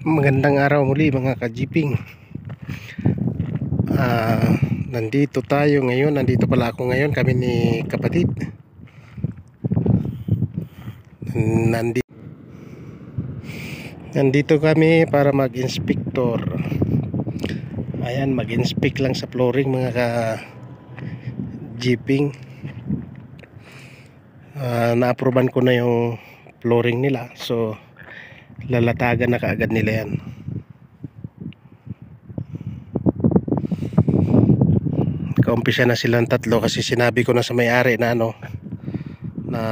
Magandang araw muli mga ka-jeeping. Nandito tayo ngayon. Nandito pala ako ngayon. Kami ni kapatid. Nandito kami para mag-inspector. Ayan, mag-inspect lang sa flooring mga ka-jeeping. Na-approvean ko na yung flooring nila. So lalatagan na kaagad nila yan. Kaumpisa na silang tatlo kasi sinabi ko na sa may-ari na na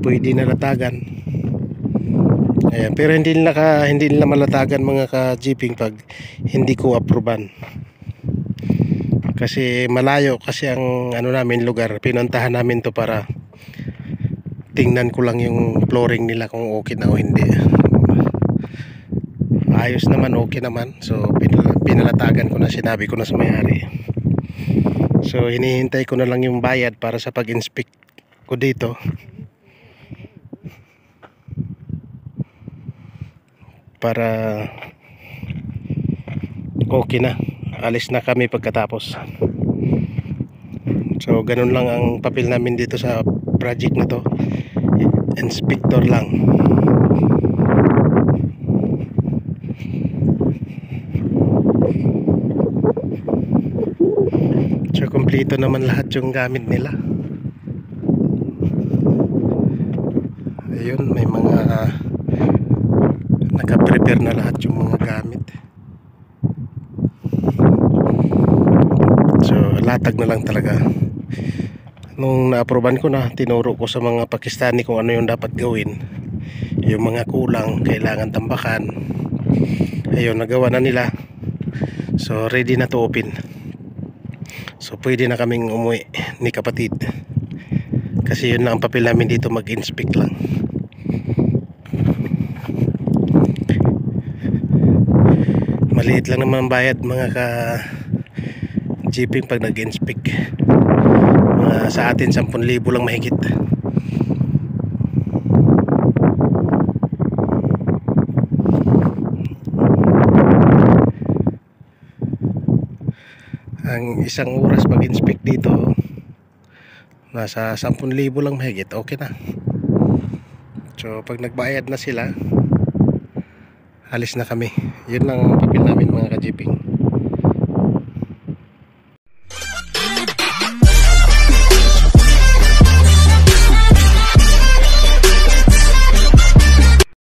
pwede na latagan. Ayan, pero hindi nila malatagan mga ka-jeeping pag hindi ko approvean. Kasi malayo kasi ang namin lugar. Pinuntahan namin to para tingnan ko lang yung flooring nila kung okay na o hindi. Ayos naman, okay naman. So pinalatagan ko na, sinabi ko na sa may-ari. So hinihintay ko na lang yung bayad para sa pag-inspect ko dito. Para okay na. Alis na kami pagkatapos. So ganun lang ang papel namin dito sa project na to. Inspector lang. So kompleto naman lahat yung gamit nila. Ayun, may mga naka-prepare na lahat yung mga gamit. So latag na lang talaga. Nung na-approvean ko na, tinuro ko sa mga Pakistani kung ano yung dapat gawin. Yung mga kulang, kailangan tambakan. Ayun, nagawa na nila. So ready na to open. So pwede na kaming umuwi ni kapatid. Kasi yun lang ang papel namin dito, mag-inspect lang. Maliit lang naman bayad mga ka-jeeping pag nag-inspect. Sa atin 10,000 lang mahigit. Ang isang oras pag-inspect dito nasa 10,000 lang mahigit, okay na. So pag nagbayad na sila, alis na kami. Yun lang ang papel namin mga ka-jeeping.